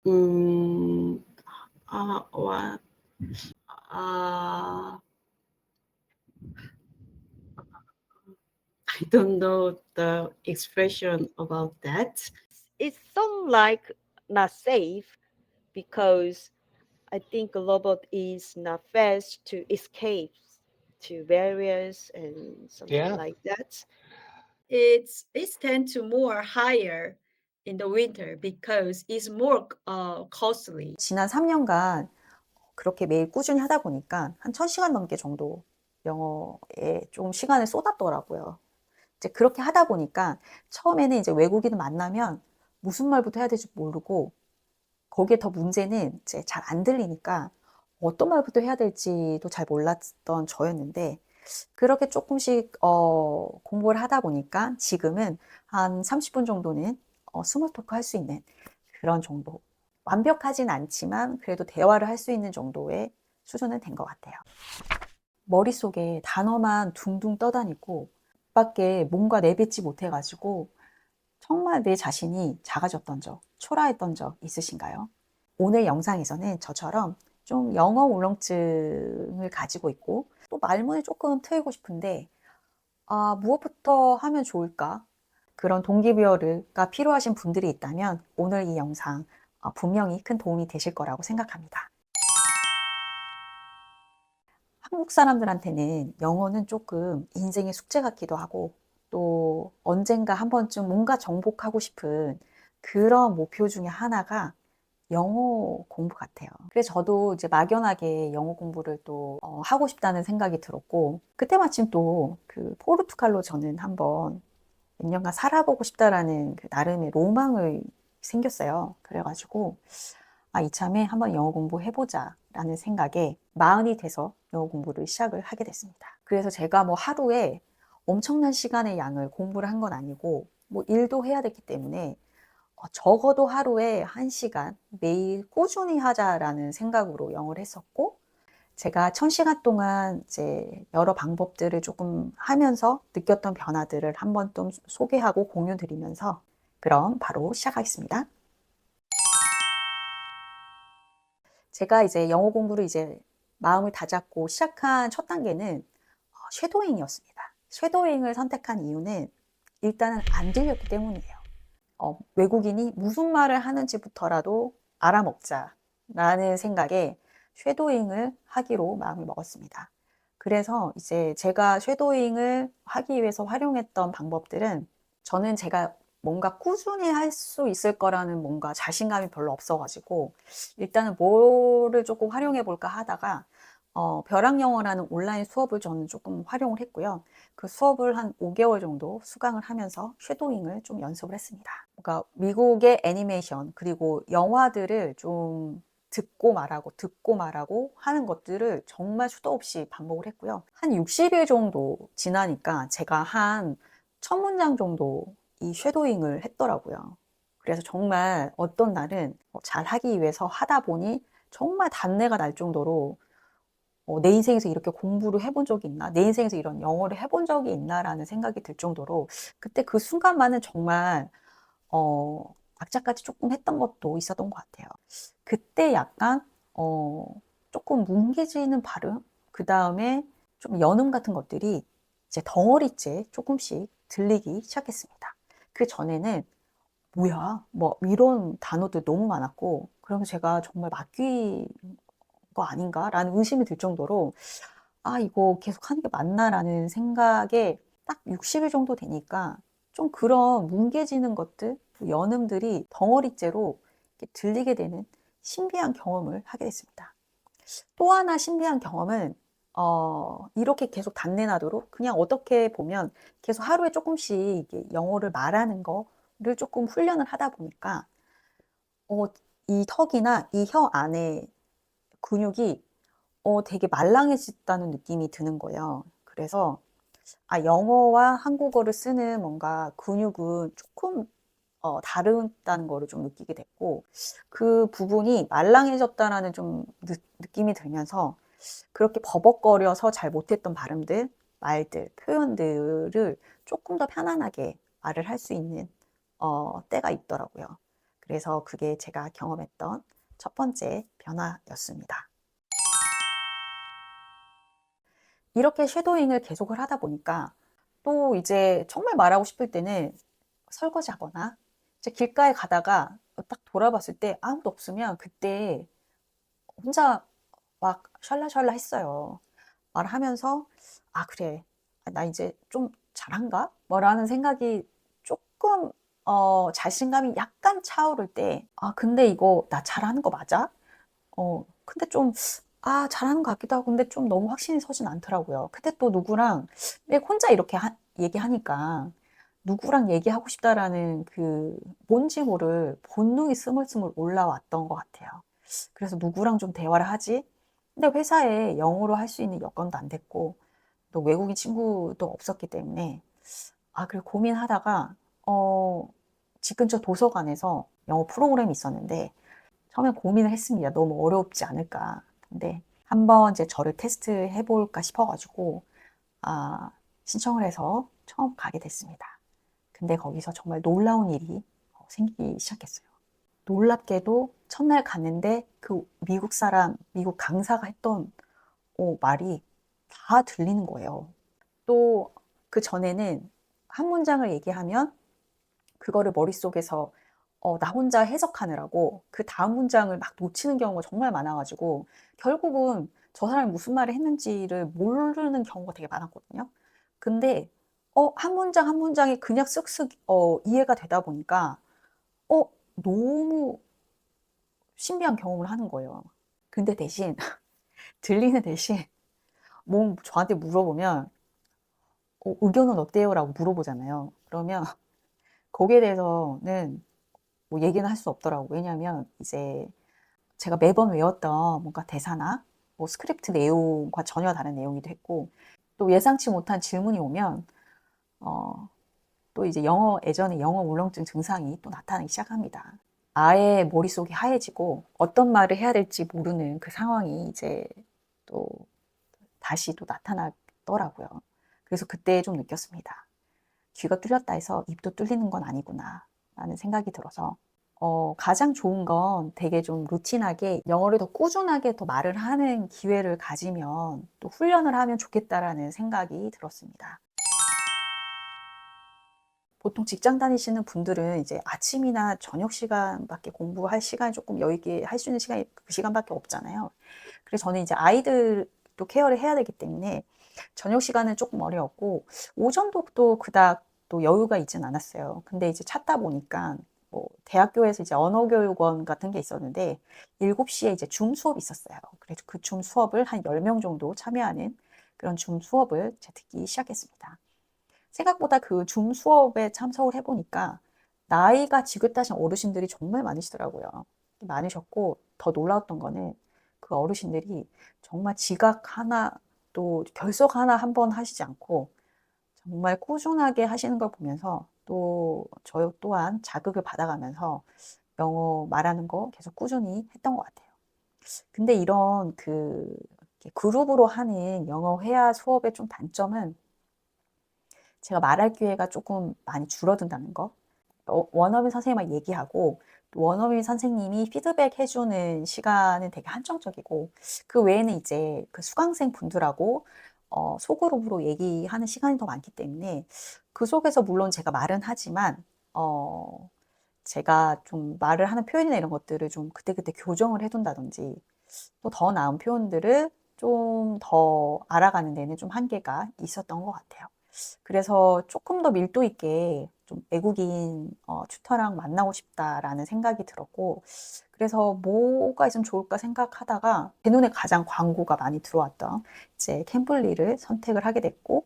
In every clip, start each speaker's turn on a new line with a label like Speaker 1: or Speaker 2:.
Speaker 1: 음. what uh, I don't know the expression about that.
Speaker 2: It sounds like not safe because I think a robot is not fast to escape to barriers and something
Speaker 3: Yeah.
Speaker 2: like that.
Speaker 4: It's tend to more higher in the winter because it's more costly.
Speaker 5: 지난 3년간 그렇게 매일 꾸준히 하다 보니까 한 1000시간 넘게 정도 영어에 좀 시간을 쏟았더라고요. 이제 그렇게 하다 보니까 처음에는 이제 외국인을 만나면 무슨 말부터 해야 될지 모르고, 거기에 더 문제는 이제 잘 안 들리니까 어떤 말부터 해야 될지도 잘 몰랐던 저였는데, 그렇게 조금씩 공부를 하다 보니까 지금은 한 30분 정도는 스몰 토크 할 수 있는 그런 정도. 완벽하진 않지만 그래도 대화를 할 수 있는 정도의 수준은 된 것 같아요. 머릿속에 단어만 둥둥 떠다니고 밖에 뭔가 내뱉지 못해가지고 정말 내 자신이 작아졌던 적, 초라했던 적 있으신가요? 오늘 영상에서는 저처럼 좀 영어 울렁증을 가지고 있고 또 말문을 조금 트이고 싶은데 무엇부터 하면 좋을까? 그런 동기부여가 필요하신 분들이 있다면 오늘 이 영상 분명히 큰 도움이 되실 거라고 생각합니다. 한국 사람들한테는 영어는 조금 인생의 숙제 같기도 하고 또 언젠가 한 번쯤 뭔가 정복하고 싶은 그런 목표 중에 하나가 영어 공부 같아요. 그래서 저도 이제 막연하게 영어 공부를 또 하고 싶다는 생각이 들었고, 그때 마침 또 그 포르투갈로 저는 한번 몇 년간 살아보고 싶다라는 그 나름의 로망을 생겼어요. 그래가지고 이참에 한번 영어 공부 해보자 라는 생각에 마흔이 돼서 영어 공부를 시작을 하게 됐습니다. 그래서 제가 뭐 하루에 엄청난 시간의 양을 공부를 한 건 아니고 뭐 일도 해야 됐기 때문에 적어도 하루에 1시간 매일 꾸준히 하자라는 생각으로 영어를 했었고, 제가 1000시간 동안 이제 여러 방법들을 조금 하면서 느꼈던 변화들을 한번 좀 소개하고 공유 드리면서 그럼 바로 시작하겠습니다. 제가 이제 영어 공부를 이제 마음을 다잡고 시작한 첫 단계는 쉐도잉이었습니다. 쉐도잉을 선택한 이유는 일단은 안 들렸기 때문이에요. 외국인이 무슨 말을 하는지부터라도 알아먹자라는 생각에 쉐도잉을 하기로 마음을 먹었습니다. 그래서 이제 제가 쉐도잉을 하기 위해서 활용했던 방법들은, 저는 제가 뭔가 꾸준히 할 수 있을 거라는 뭔가 자신감이 별로 없어가지고 일단은 뭐를 조금 활용해 볼까 하다가 벼락영어라는 온라인 수업을 저는 조금 활용을 했고요. 그 수업을 한 5개월 정도 수강을 하면서 쉐도잉을 좀 연습을 했습니다. 그러니까 미국의 애니메이션 그리고 영화들을 좀 듣고 말하고 하는 것들을 정말 수도 없이 반복을 했고요. 한 60일 정도 지나니까 제가 한 1000문장 정도 이 쉐도잉을 했더라고요. 그래서 정말 어떤 날은 잘 하기 위해서 하다 보니 정말 단내가 날 정도로 내 인생에서 이렇게 공부를 해본 적이 있나? 내 인생에서 이런 영어를 해본 적이 있나? 라는 생각이 들 정도로 그때 그 순간만은 정말 악착같이 조금 했던 것도 있었던 것 같아요. 그때 약간 조금 뭉개지는 발음, 그 다음에 좀 연음 같은 것들이 이제 덩어리째 조금씩 들리기 시작했습니다. 그 전에는 뭐야? 뭐 이런 단어들 너무 많았고, 그러면 제가 정말 막귀 거 아닌가라는 의심이 들 정도로 이거 계속 하는 게 맞나라는 생각에 딱 60일 정도 되니까 좀 그런 뭉개지는 것들, 연음들이 덩어리째로 이렇게 들리게 되는 신비한 경험을 하게 됐습니다. 또 하나 신비한 경험은 이렇게 계속 단내나도록 그냥 어떻게 보면 계속 하루에 조금씩 영어를 말하는 거를 조금 훈련을 하다 보니까 이 턱이나 이 혀 안에 근육이 되게 말랑해졌다는 느낌이 드는 거예요. 그래서 영어와 한국어를 쓰는 뭔가 근육은 조금 다르다는 거를 좀 느끼게 됐고, 그 부분이 말랑해졌다라는 좀 느낌이 들면서 그렇게 버벅거려서 잘 못했던 발음들, 말들, 표현들을 조금 더 편안하게 말을 할 수 있는 때가 있더라고요. 그래서 그게 제가 경험했던 첫 번째 변화였습니다. 이렇게 쉐도잉을 계속을 하다 보니까 또 이제 정말 말하고 싶을 때는 설거지하거나 이제 길가에 가다가 딱 돌아봤을 때 아무도 없으면 그때 혼자 막 샬라샬라 했어요. 말하면서 아 그래 나 이제 좀 잘한가? 뭐라는 생각이 조금 자신감이 약간 차오를 때 아 근데 이거 나 잘하는 거 맞아? 근데 좀 잘하는 것 같기도 하고 근데 좀 너무 확신이 서진 않더라고요. 근데 또 누구랑 혼자 이렇게 얘기하니까 누구랑 얘기하고 싶다라는 그 뭔지 모를 본능이 스물스물 올라왔던 것 같아요. 그래서 누구랑 좀 대화를 하지? 근데 회사에 영어로 할 수 있는 여건도 안 됐고 또 외국인 친구도 없었기 때문에 그래 고민하다가 집 근처 도서관에서 영어 프로그램이 있었는데 처음에 고민을 했습니다. 너무 어렵지 않을까. 근데 한번 이제 저를 테스트 해볼까 싶어가지고 신청을 해서 처음 가게 됐습니다. 근데 거기서 정말 놀라운 일이 생기기 시작했어요. 놀랍게도 첫날 갔는데 그 미국 사람, 미국 강사가 했던 말이 다 들리는 거예요. 또 그 전에는 한 문장을 얘기하면 그거를 머릿속에서 나 혼자 해석하느라고 그 다음 문장을 막 놓치는 경우가 정말 많아가지고 결국은 저 사람이 무슨 말을 했는지를 모르는 경우가 되게 많았거든요. 근데 한 문장 한 문장이 그냥 쓱쓱 이해가 되다 보니까 너무 신비한 경험을 하는 거예요. 근데 대신 들리는 대신 저한테 물어보면 의견은 어때요? 라고 물어보잖아요. 그러면 거기에 대해서는 뭐 얘기는 할 수 없더라고요. 왜냐하면 이제 제가 매번 외웠던 뭔가 대사나 뭐 스크립트 내용과 전혀 다른 내용이기도 했고 또 예상치 못한 질문이 오면 또 이제 예전에 영어 울렁증 증상이 또 나타나기 시작합니다. 아예 머릿속이 하얘지고 어떤 말을 해야 될지 모르는 그 상황이 이제 또 다시 또 나타나더라고요. 그래서 그때 좀 느꼈습니다. 귀가 뚫렸다 해서 입도 뚫리는 건 아니구나 라는 생각이 들어서 가장 좋은 건 되게 좀 루틴하게 영어를 더 꾸준하게 더 말을 하는 기회를 가지면 또 훈련을 하면 좋겠다라는 생각이 들었습니다. 보통 직장 다니시는 분들은 이제 아침이나 저녁 시간밖에 공부할 시간이 조금 여유 있게 할 수 있는 시간이 그 시간밖에 없잖아요. 그래서 저는 이제 아이들도 케어를 해야 되기 때문에 저녁 시간은 조금 어려웠고 오전도 또 그닥 또 여유가 있진 않았어요. 근데 이제 찾다 보니까 뭐 대학교에서 이제 언어교육원 같은 게 있었는데 7시에 이제 줌 수업이 있었어요. 그래서 그 줌 수업을 한 10명 정도 참여하는 그런 줌 수업을 듣기 시작했습니다. 생각보다 그 줌 수업에 참석을 해보니까 나이가 지긋하신 어르신들이 정말 많으시더라고요. 많으셨고 더 놀라웠던 거는 그 어르신들이 정말 지각 하나 또 결석 하나 한 번 하시지 않고 정말 꾸준하게 하시는 걸 보면서 또 저 또한 자극을 받아가면서 영어 말하는 거 계속 꾸준히 했던 것 같아요. 근데 이런 그룹으로 하는 영어 회화 수업의 좀 단점은 제가 말할 기회가 조금 많이 줄어든다는 거. 원어민 선생님과 얘기하고 또 원어민 선생님이 피드백 해주는 시간은 되게 한정적이고 그 외에는 이제 그 수강생 분들하고 소그룹으로 얘기하는 시간이 더 많기 때문에 그 속에서 물론 제가 말은 하지만 제가 좀 말을 하는 표현이나 이런 것들을 좀 그때그때 교정을 해둔다든지 또 더 나은 표현들을 좀 더 알아가는 데는 좀 한계가 있었던 것 같아요. 그래서 조금 더 밀도 있게 좀 외국인 튜터랑 만나고 싶다라는 생각이 들었고 그래서 뭐가 있으면 좋을까 생각하다가 제 눈에 가장 광고가 많이 들어왔던 이제 캠블리를 선택을 하게 됐고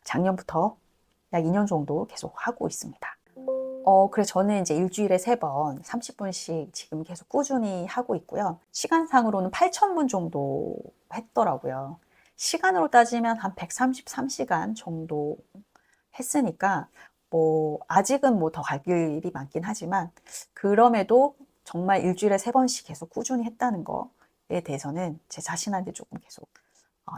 Speaker 5: 작년부터 약 2년 정도 계속 하고 있습니다. 그래서 저는 이제 일주일에 3번 30분씩 지금 계속 꾸준히 하고 있고요. 시간상으로는 8,000분 정도 했더라고요. 시간으로 따지면 한 133시간 정도 했으니까 뭐 아직은 뭐 더 갈 길이 많긴 하지만 그럼에도 정말 일주일에 3번씩 계속 꾸준히 했다는 거에 대해서는 제 자신한테 조금 계속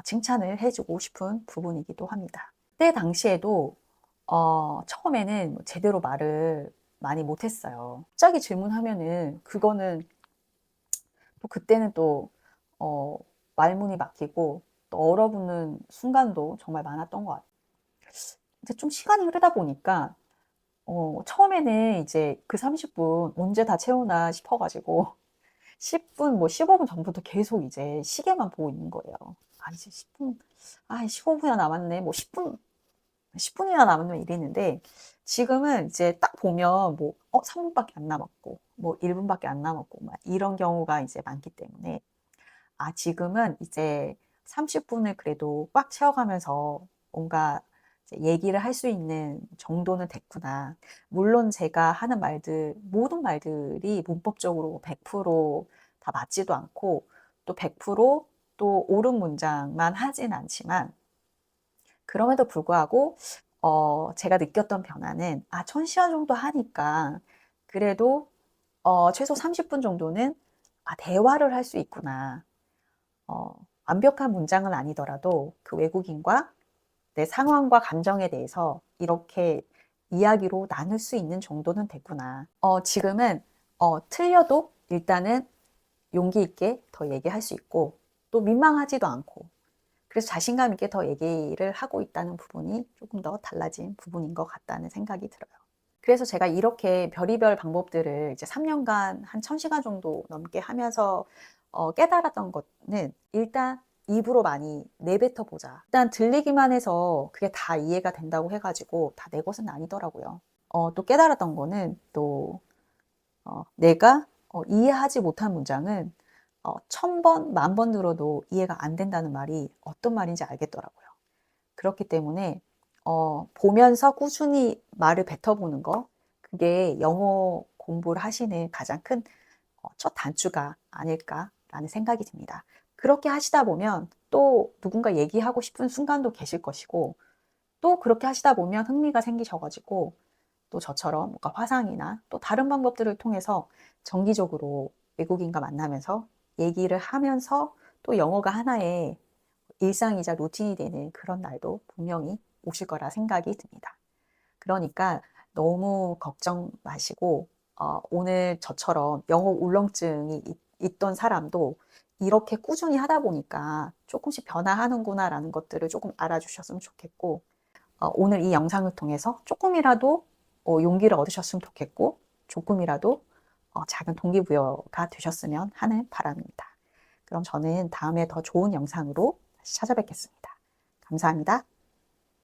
Speaker 5: 칭찬을 해주고 싶은 부분이기도 합니다. 그때 당시에도 처음에는 제대로 말을 많이 못했어요. 갑자기 질문하면은 그거는 또 그때는 또 말문이 막히고 또 얼어붙는 순간도 정말 많았던 것 같아요. 이제 좀 시간이 흐르다 보니까 처음에는 이제 그 30분 언제 다 채우나 싶어가지고 10분, 뭐 15분 전부터 계속 이제 시계만 보고 있는 거예요. 아, 이제 10분, 15분이나 남았네. 뭐 10분이나 남았네. 이랬는데 지금은 이제 딱 보면 뭐, 3분밖에 안 남았고, 뭐 1분밖에 안 남았고, 막 이런 경우가 이제 많기 때문에 지금은 이제 30분을 그래도 꽉 채워가면서 뭔가 이제 얘기를 할 수 있는 정도는 됐구나. 물론 제가 하는 말들, 모든 말들이 문법적으로 100%다 맞지도 않고 또 100%또 옳은 문장만 하진 않지만 그럼에도 불구하고 제가 느꼈던 변화는 1000시간 정도 하니까 그래도 최소 30분 정도는 대화를 할 수 있구나. 완벽한 문장은 아니더라도 그 외국인과 내 상황과 감정에 대해서 이렇게 이야기로 나눌 수 있는 정도는 됐구나. 지금은 틀려도 일단은 용기 있게 더 얘기할 수 있고 또 민망하지도 않고 그래서 자신감 있게 더 얘기를 하고 있다는 부분이 조금 더 달라진 부분인 것 같다는 생각이 들어요. 그래서 제가 이렇게 별의별 방법들을 이제 3년간 한 1000시간 정도 넘게 하면서 깨달았던 거는 일단 입으로 많이 내뱉어 보자. 일단 들리기만 해서 그게 다 이해가 된다고 해가지고 다 내 것은 아니더라고요. 또 깨달았던 거는 또 내가 이해하지 못한 문장은 1000번, 10,000번 들어도 이해가 안 된다는 말이 어떤 말인지 알겠더라고요. 그렇기 때문에 보면서 꾸준히 말을 뱉어보는 거, 그게 영어 공부를 하시는 가장 큰 첫 단추가 아닐까라는 생각이 듭니다. 그렇게 하시다 보면 또 누군가 얘기하고 싶은 순간도 계실 것이고 또 그렇게 하시다 보면 흥미가 생기셔가지고 또 저처럼 뭔가 화상이나 또 다른 방법들을 통해서 정기적으로 외국인과 만나면서 얘기를 하면서 또 영어가 하나의 일상이자 루틴이 되는 그런 날도 분명히 오실 거라 생각이 듭니다. 그러니까 너무 걱정 마시고 오늘 저처럼 영어 울렁증이 있던 사람도 이렇게 꾸준히 하다 보니까 조금씩 변화하는구나라는 것들을 조금 알아주셨으면 좋겠고 오늘 이 영상을 통해서 조금이라도 용기를 얻으셨으면 좋겠고 조금이라도 작은 동기부여가 되셨으면 하는 바람입니다. 그럼 저는 다음에 더 좋은 영상으로 다시 찾아뵙겠습니다. 감사합니다.